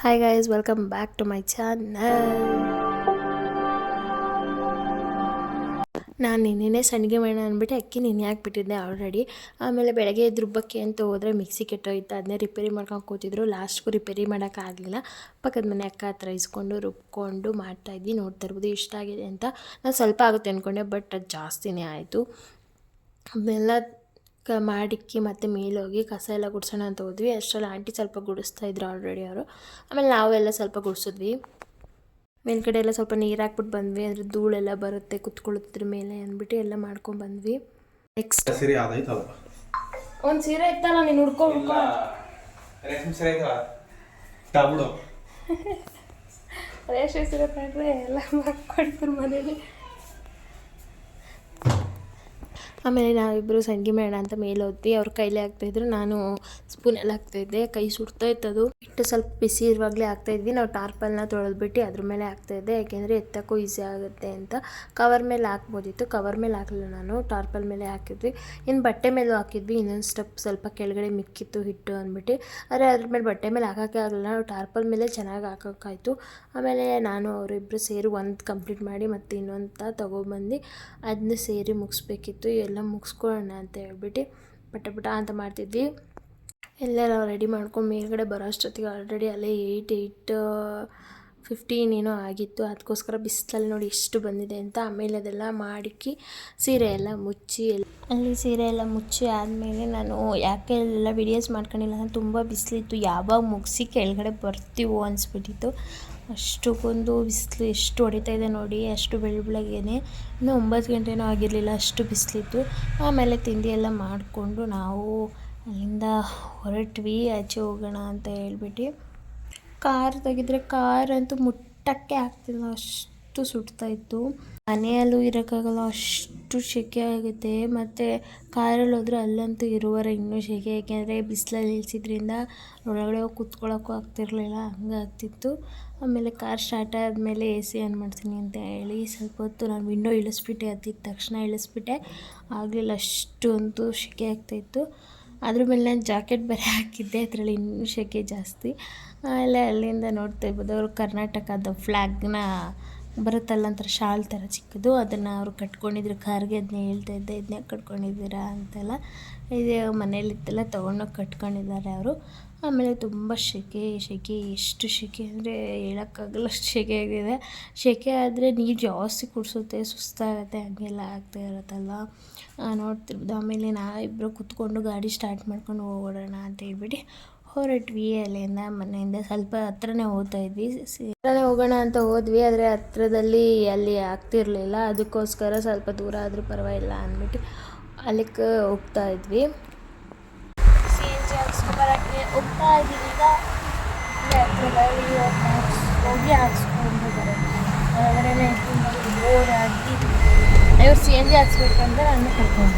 Hi guys, welcome back to my channel. ನಾನು ನಿನ್ನೆ ಸಂಡಿಗೆ ಮಾಡೋಣ ಅಂದ್ಬಿಟ್ಟು ಅಕ್ಕಿ ನೆನೆ ಹಾಕ್ಬಿಟ್ಟಿದ್ದೆ ಆಲ್ರೆಡಿ. ಆಮೇಲೆ ಬೆಳಗ್ಗೆ ಎದ್ದು ರುಬ್ಬಕ್ಕೆ ಅಂತ ಹೋದರೆ ಮಿಕ್ಸಿ ಕೆಟ್ಟೋಯ್ತು. ಅದನ್ನೇ ರಿಪೇರಿ ಮಾಡ್ಕೊಂಡು ಕೂತಿದ್ರು. ಲಾಸ್ಟ್ಗೂ ರಿಪೇರಿ ಮಾಡೋಕ್ಕಾಗಲಿಲ್ಲ. ಪಕ್ಕದ ಮನೆ ಅಕ್ಕ ಹತ್ರ ಇಸ್ಕೊಂಡು ರುಬ್ಕೊಂಡು ಮಾಡ್ತಾಯಿದ್ವಿ. ನೋಡ್ತಾ ಇರ್ಬೋದು ಇಷ್ಟ ಆಗಿದೆ ಅಂತ. ನಾನು ಸ್ವಲ್ಪ ಆಗುತ್ತೆ ಅಂದ್ಕೊಂಡೆ, ಬಟ್ ಅದು ಜಾಸ್ತಿನೇ ಆಯಿತು. ಅದನ್ನೆಲ್ಲ ಮಾಡಿಕ್ಕಿ ಮತ್ತು ಮೇಲೋಗಿ ಕಸ ಎಲ್ಲ ಗುಡಿಸೋಣ ಅಂತ ಹೋದ್ವಿ. ಅಷ್ಟರಲ್ಲಿ ಆಂಟಿ ಸ್ವಲ್ಪ ಗುಡಿಸ್ತಾಯಿದ್ರು ಆಲ್ರೆಡಿ ಅವರು. ಆಮೇಲೆ ನಾವೆಲ್ಲ ಸ್ವಲ್ಪ ಗುಡಿಸಿದ್ವಿ. ಮೇಲ್ಗಡೆ ಎಲ್ಲ ಸ್ವಲ್ಪ ನೀರು ಹಾಕ್ಬಿಟ್ಟು ಬಂದ್ವಿ. ಅಂದರೆ ಧೂಳೆಲ್ಲ ಬರುತ್ತೆ ಕುತ್ಕೊಳ್ಳೋದ್ರ ಮೇಲೆ ಅಂದ್ಬಿಟ್ಟು ಎಲ್ಲ ಮಾಡ್ಕೊಂಡು ಬಂದ್ವಿ. ನೆಕ್ಸ್ಟ್ ಸೀರೆ ಆದೈತಲ್ಲ, ಒಂದು ಸೀರೆ ಇತ್ತಲ್ಲ, ನೀನು ಹುಡ್ಕೊಂಡು ರೇಷ್ಮೆ ಸೀರೆ ತಗೊಡು. ರೇಷ್ಮೆ ಸೀರೆ ತಗೊಂಡ್ರೆ ಎಲ್ಲ ಮಾಡ್ಕೊಡ್ತಾರೆ ಮನೇಲಿ. ಆಮೇಲೆ ನಾವಿಬ್ಬರು ಸಂಡಿಗೆ ಮಾಡೋಣ ಅಂತ ಮೇಲೆ ಹೋದ್ವಿ. ಅವ್ರ ಕೈಲೇ ಆಗ್ತಾಯಿದ್ರು, ನಾನು ಸ್ಪೂನಲ್ಲಿ ಹಾಕ್ತಾಯಿದ್ದೆ. ಕೈ ಸುಡ್ತಾ ಇತ್ತದು. ಹಿಟ್ಟು ಸ್ವಲ್ಪ ಬಿಸಿ ಇರುವಾಗಲೇ ಹಾಕ್ತಾಯಿದ್ವಿ. ನಾವು ಟಾರ್ಪಲ್ನ ತೊಳೆದ್ಬಿಟ್ಟು ಅದ್ರ ಮೇಲೆ ಹಾಕ್ತಾಯಿದ್ದೆ, ಯಾಕೆಂದರೆ ಎತ್ತಕ್ಕೂ ಈಸಿ ಆಗುತ್ತೆ ಅಂತ. ಕವರ್ ಮೇಲೆ ಹಾಕ್ಬೋದಿತ್ತು, ಕವರ್ ಮೇಲೆ ಹಾಕಲಿಲ್ಲ, ನಾನು ಟಾರ್ಪಲ್ ಮೇಲೆ ಹಾಕಿದ್ವಿ. ಇನ್ನು ಬಟ್ಟೆ ಮೇಲೂ ಹಾಕಿದ್ವಿ. ಇನ್ನೊಂದು ಸ್ಟೆಪ್ ಸ್ವಲ್ಪ ಕೆಳಗಡೆ ಮಿಕ್ಕಿತ್ತು ಹಿಟ್ಟು ಅಂದ್ಬಿಟ್ಟು. ಆದರೆ ಅದ್ರ ಮೇಲೆ ಬಟ್ಟೆ ಮೇಲೆ ಹಾಕೋಕ್ಕೆ ಆಗಲ್ಲ, ನಾವು ಟಾರ್ಪಲ್ ಮೇಲೆ ಚೆನ್ನಾಗಿ ಹಾಕೋಕ್ಕಾಯ್ತು. ಆಮೇಲೆ ನಾನು ಅವರಿಬ್ಬರು ಸೇರಿ ಒಂದು ಕಂಪ್ಲೀಟ್ ಮಾಡಿ ಮತ್ತು ಇನ್ನೊಂದು ತೊಗೊಬಂದು ಅದನ್ನ ಸೇರಿ ಮುಗಿಸ್ಬೇಕಿತ್ತು. ಎಲ್ಲ ಮುಗಿಸ್ಕೊಳ್ಳೋಣ ಅಂತ ಹೇಳ್ಬಿಟ್ಟು ಪಟ ಅಂತ ಮಾಡ್ತಿದ್ವಿ. ಎಲ್ಲ ರೆಡಿ ಮಾಡ್ಕೊಂಡು ಮೇಲ್ಗಡೆ ಬರೋ ಅಷ್ಟೊತ್ತಿಗೆ ಆಲ್ರೆಡಿ ಅಲ್ಲೇ 8:15 ಏನೋ ಆಗಿತ್ತು. ಅದಕ್ಕೋಸ್ಕರ ಬಿಸಿಲಲ್ಲಿ ನೋಡಿ ಎಷ್ಟು ಬಂದಿದೆ ಅಂತ. ಆಮೇಲೆ ಅದೆಲ್ಲ ಮಾಡಿಕ್ಕಿ ಸೀರೆ ಎಲ್ಲ ಮುಚ್ಚಿ ಅಲ್ಲಿ ಸೀರೆ ಎಲ್ಲ ಮುಚ್ಚಿ ಆದಮೇಲೆ ನಾನು ಯಾಕೆ ಎಲ್ಲ ವಿಡಿಯೋಸ್ ಮಾಡ್ಕೊಂಡಿಲ್ಲ, ನಾನು ತುಂಬ ಬಿಸಿಲಿತ್ತು. ಯಾವಾಗ ಮುಗಿಸಿ ಕೆಳಗಡೆ ಬರ್ತೀವೋ ಅನಿಸ್ಬಿಟ್ಟಿತ್ತು. ಅಷ್ಟಕ್ಕೊಂದು ಬಿಸಿಲು ಎಷ್ಟು ಹೊಡಿತಾ ಇದೆ ನೋಡಿ, ಅಷ್ಟು ಬೆಳಗ್ಗೆನೇ. ಇನ್ನೂ 9 ಗಂಟೆನೂ ಆಗಿರಲಿಲ್ಲ, ಅಷ್ಟು ಬಿಸಿಲಿತ್ತು. ಆಮೇಲೆ ತಿಂಡಿ ಎಲ್ಲ ಮಾಡಿಕೊಂಡು ನಾವು ಅಲ್ಲಿಂದ ಹೊರಟ್ವಿ, ಆಚೆ ಹೋಗೋಣ ಅಂತ ಹೇಳ್ಬಿಟ್ಟು. ಕಾರ್ ತೆಗೆದ್ರೆ ಕಾರಂತೂ ಮುಟ್ಟಕ್ಕೆ ಆಗ್ತಿಲ್ಲ, ಅಷ್ಟು ಸುಡ್ತಾಯಿತ್ತು. ಮನೆಯಲ್ಲೂ ಇರೋಕ್ಕಾಗಲ್ಲ, ಅಷ್ಟು ಸೆಕೆ ಆಗುತ್ತೆ. ಮತ್ತು ಕಾರಲ್ಲಿ ಹೋದರೆ ಅಲ್ಲಂತೂ ಇರುವರೆ ಇನ್ನೂ ಸೆಕೆ, ಏಕೆಂದರೆ ಬಿಸಿಲಲ್ಲಿ ನಿಲ್ಸಿದ್ರಿಂದ ಒಳಗಡೆ ಹೋಗಿ ಕೂತ್ಕೊಳ್ಳೋಕ್ಕೂ ಆಗ್ತಿರಲಿಲ್ಲ, ಹಂಗೆ ಆಗ್ತಿತ್ತು. ಆಮೇಲೆ ಕಾರ್ ಸ್ಟಾರ್ಟ್ ಆದಮೇಲೆ ಎ ಸಿ ಆನ್ ಮಾಡ್ತೀನಿ ಅಂತ ಹೇಳಿ ಸ್ವಲ್ಪ ಹೊತ್ತು ನಾನು ವಿಂಡೋ ಇಳಿಸ್ಬಿಟ್ಟೆ. ಹತ್ತಿದ ತಕ್ಷಣ ಇಳಿಸ್ಬಿಟ್ಟೆ, ಆಗಲಿಲ್ಲ, ಅಷ್ಟೊಂದು ಸೆಕೆ ಆಗ್ತಾಯಿತ್ತು. ಅದ್ರ ಮೇಲೆ ನಾನು ಜಾಕೆಟ್ ಬೇರೆ ಹಾಕಿದ್ದೆ, ಅದರಲ್ಲಿ ಇನ್ನೂ ಸೆಕೆ ಜಾಸ್ತಿ. ಆಮೇಲೆ ಅಲ್ಲಿಂದ ನೋಡ್ತಾ ಇರ್ಬೋದು, ಅವರು ಕರ್ನಾಟಕದ ಫ್ಲ್ಯಾಗ್ನ ಬರುತ್ತಲ್ಲ ಒಂಥರ ಶಾಲ್ ಥರ ಚಿಕ್ಕದು, ಅದನ್ನು ಅವರು ಕಟ್ಕೊಂಡಿದ್ರು ಕಾರ್ಗೆ. ಅದನ್ನೇ ಹೇಳ್ತಾಯಿದ್ದೆ, ಇದನ್ನೇ ಕಟ್ಕೊಂಡಿದ್ದೀರಾ ಅಂತೆಲ್ಲ. ಇದೇ ಮನೇಲಿತ್ತೆಲ್ಲ ತೊಗೊಂಡೋಗಿ ಕಟ್ಕೊಂಡಿದ್ದಾರೆ ಅವರು. ಆಮೇಲೆ ತುಂಬ ಸೆಕೆ ಎಷ್ಟು ಸೆಕೆ ಅಂದರೆ ಹೇಳೋಕ್ಕಾಗಲ್ಲ, ಅಷ್ಟು ಸೆಕೆ ಆಗಿದೆ. ಸೆಕೆ ಆದರೆ ನೀರು ಜಾಸ್ತಿ ಕುಡಿಸುತ್ತೆ, ಸುಸ್ತಾಗುತ್ತೆ, ಹಂಗೆಲ್ಲ ಆಗ್ತಾ ಇರುತ್ತಲ್ಲ, ನೋಡ್ತಿರ್ಬೋದು. ಆಮೇಲೆ ನಾವಿಬ್ಬರು ಕೂತ್ಕೊಂಡು ಗಾಡಿ ಸ್ಟಾರ್ಟ್ ಮಾಡ್ಕೊಂಡು ಹೋಗೋಣ ಅಂತ ಹೇಳ್ಬಿಟ್ಟು ಹೊರಟ್ವಿ. ಅಲ್ಲಿಂದ ಮನೆಯಿಂದ ಸ್ವಲ್ಪ ಹತ್ರನೇ ಹೋಗೋಣ ಅಂತ ಹೋದ್ವಿ. ಆದರೆ ಹತ್ರದಲ್ಲಿ ಅಲ್ಲಿ ಆಗ್ತಿರಲಿಲ್ಲ, ಅದಕ್ಕೋಸ್ಕರ ಸ್ವಲ್ಪ ದೂರ ಆದರೂ ಪರವಾಗಿಲ್ಲ ಅಂದ್ಬಿಟ್ಟು ಅಲ್ಲಿಗೆ ಹೋಗ್ತಾ ಇದ್ವಿ. ಬರೋಕ್ಕೆ ಹೋಗ್ತಾ ಇದ್ದೀವಿ. ಈಗ ಹೋಗಿ ಹಾಕ್ಸ್ಕೊಂಡು ಬರೋದು ಹೊರಗಡೆ ಬೋರಾಗಿ ಇವ್ರು ಸಿ ಎನ್ ಜಿ ಹಾಕ್ಸ್ಬೇಕಂದ್ರೆ ನಾನು ಕರ್ಕೊಂಡು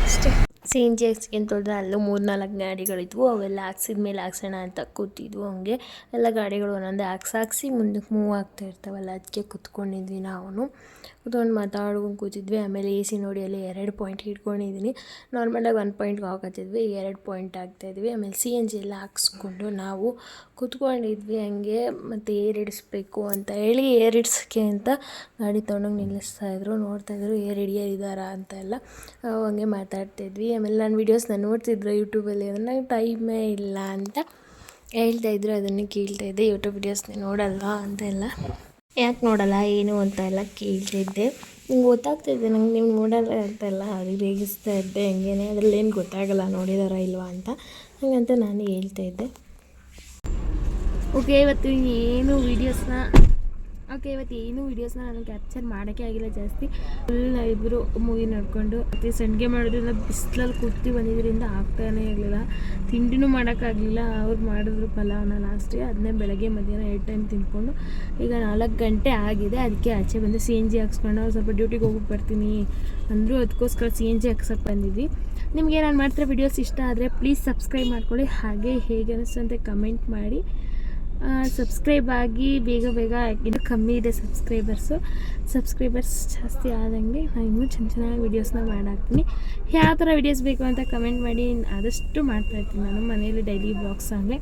ಅಷ್ಟೇ. ಸಿ ಎನ್ ಜಿ ಹಾಕ್ಸ್ಕೊಂಡು ಹೋದ್ರೆ ಅಲ್ಲೂ 3-4 ಗಾಡಿಗಳಿದ್ವು. ಅವೆಲ್ಲ ಹಾಕ್ಸಿದ್ಮೇಲೆ ಹಾಕ್ಸೋಣ ಅಂತ ಕೂತಿದ್ವು. ಹಂಗೆ ಎಲ್ಲ ಗಾಡಿಗಳು ಒಂದೊಂದೇ ಹಾಕ್ಸಿ ಮುಂದಕ್ಕೆ ಮೂವ್ ಆಗ್ತಾ ಇರ್ತಾವಲ್ಲ, ಅದಕ್ಕೆ ಕೂತ್ಕೊಂಡಿದ್ವಿ. ನಾವು ಕೂತ್ಕೊಂಡು ಮಾತಾಡ್ಕೊಂಡು ಕೂತಿದ್ವಿ. ಆಮೇಲೆ ಎ ಸಿ ನೋಡಿ ಅಲ್ಲಿ 2 ಪಾಯಿಂಟ್ ಇಟ್ಕೊಂಡಿದ್ದೀನಿ. ನಾರ್ಮಲಾಗಿ 1 ಪಾಯಿಂಟ್ಗೆ ಹಾಕತ್ತಿದ್ವಿ, 2 ಪಾಯಿಂಟ್ ಆಗ್ತಾಯಿದ್ವಿ. ಆಮೇಲೆ ಸಿ ಎನ್ ಜಿ ಎಲ್ಲ ಹಾಕ್ಸ್ಕೊಂಡು ನಾವು ಕೂತ್ಕೊಂಡಿದ್ವಿ ಹಂಗೆ. ಮತ್ತು ಏರ್ ಇಡಿಸ್ಬೇಕು ಅಂತ ಹೇಳಿ ಏರ್ ಇಡ್ಸೋಕ್ಕೆ ಅಂತ ಗಾಡಿ ತೊಗೊಂಡೋಗಿ ನಿಲ್ಲಿಸ್ತಾಯಿದ್ರು. ನೋಡ್ತಾಯಿದ್ರು ಏರ್ ಹಿಡಿಯೋರಿದ್ದಾರಾ ಅಂತ ಎಲ್ಲ, ಹಂಗೆ ಮಾತಾಡ್ತಾಯಿದ್ವಿ. ಆಮೇಲೆ ನಾನು ವೀಡಿಯೋಸ್ನ ನೋಡ್ತಿದ್ರು ಯೂಟ್ಯೂಬಲ್ಲಿ, ನನಗೆ ಟೈಮೇ ಇಲ್ಲ ಅಂತ ಹೇಳ್ತಾಯಿದ್ರು. ಅದನ್ನೇ ಕೇಳ್ತಾಯಿದ್ದೆ, ಯೂಟ್ಯೂಬ್ ವೀಡಿಯೋಸ್ನ ನೋಡಲ್ವಾ ಅಂತೆಲ್ಲ. ಯಾಕೆ ನೋಡಲ್ಲ ಏನು ಅಂತ ಎಲ್ಲ ಕೇಳ್ತಿದ್ದೆ. ನಿಂಗೆ ಗೊತ್ತಾಗ್ತಾಯಿದ್ದೆ ನಂಗೆ, ನೀವು ನೋಡಲ್ಲ ಅಂತೆಲ್ಲ ಅವ್ರಿಗೆ ರೇಗಿಸ್ತಾ ಇದ್ದೆ. ಹಂಗೇನೆ ಅದರಲ್ಲೇನು ಗೊತ್ತಾಗಲ್ಲ ನೋಡಿದಾರ ಇಲ್ವಾ ಅಂತ, ಹಾಗಂತ ನಾನು ಹೇಳ್ತಾಯಿದ್ದೆ. ಇವತ್ತು ಏನು ವೀಡಿಯೋಸ್ನ ನಾನು ಕ್ಯಾಪ್ಚರ್ ಮಾಡೋಕ್ಕೆ ಆಗಿಲ್ಲ ಜಾಸ್ತಿ. ಫುಲ್ ಇಬ್ಬರು ಮೂವಿ ನೋಡಿಕೊಂಡು ಮತ್ತು ಸಂಡಿಗೆ ಮಾಡೋದ್ರಿಂದ ಬಿಸಿಲಲ್ಲಿ ಕೂತಿ ಬಂದಿದ್ದರಿಂದ ಆಗ್ತಾನೇ ಇರಲಿಲ್ಲ. ತಿಂಡಿನೂ ಮಾಡೋಕ್ಕಾಗಲಿಲ್ಲ. ಅವ್ರು ಮಾಡಿದ್ರು ಪಲಾವ್ನ ಲಾಸ್ಟಿಗೆ, ಅದನ್ನೇ ಬೆಳಗ್ಗೆ ಮಧ್ಯಾಹ್ನ 2 ಟೈಮ್ ತಿಂದ್ಕೊಂಡು ಈಗ 4 ಗಂಟೆ ಆಗಿದೆ. ಅದಕ್ಕೆ ಆಚೆ ಬಂದು ಸಿ ಎನ್ ಜಿ ಹಾಕ್ಸ್ಕೊಂಡು ಸ್ವಲ್ಪ ಡ್ಯೂಟಿಗೆ ಹೋಗ್ಬಿಟ್ಟು ಬರ್ತೀನಿ ಅಂದರು. ಅದಕ್ಕೋಸ್ಕರ ಸಿ ಎನ್ ಜಿ ಹಾಕ್ಸೋಕ್ಕೆ ಬಂದಿದ್ವಿ. ನಿಮಗೆ ನಾನು ಮಾಡ್ತಿರೋ ವೀಡಿಯೋಸ್ ಇಷ್ಟ ಆದರೆ ಪ್ಲೀಸ್ ಸಬ್ಸ್ಕ್ರೈಬ್ ಮಾಡ್ಕೊಳ್ಳಿ. ಹಾಗೆ ಹೇಗೆ ಅನ್ನಿಸ್ತಂತೆ ಕಮೆಂಟ್ ಮಾಡಿ. ಸಬ್ಸ್ಕ್ರೈಬ್ ಆಗಿ ಬೇಗ ಇದು ಕಮ್ಮಿ ಇದೆ ಸಬ್ಸ್ಕ್ರೈಬರ್ಸ್ ಜಾಸ್ತಿ ಆದಂಗೆ ನಾನು ಇನ್ನೂ ಚೆನ್ನಾಗಿ ವೀಡಿಯೋಸ್ನ ಮಾಡಾಕ್ತೀನಿ. ಯಾವ ಥರ ವೀಡಿಯೋಸ್ ಬೇಕು ಅಂತ ಕಮೆಂಟ್ ಮಾಡಿ, ಆದಷ್ಟು ಮಾಡ್ತಾಯಿರ್ತೀನಿ ನಾನು ಮನೇಲಿ ಡೈಲಿ ಬ್ಲಾಗ್ಸ್ ಆಗಲಿ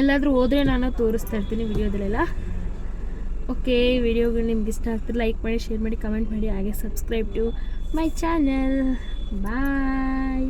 ಎಲ್ಲಾದರೂ ಹೋದರೆ ನಾನು ತೋರಿಸ್ತಾ ಇರ್ತೀನಿ ವಿಡಿಯೋದಲ್ಲೆಲ್ಲ. ಓಕೆ, ವಿಡಿಯೋಗಳು ನಿಮ್ಗೆ ಇಷ್ಟ ಆಗ್ತದೆ ಲೈಕ್ ಮಾಡಿ, ಶೇರ್ ಮಾಡಿ, ಕಮೆಂಟ್ ಮಾಡಿ, ಹಾಗೆ subscribe to my channel. Bye.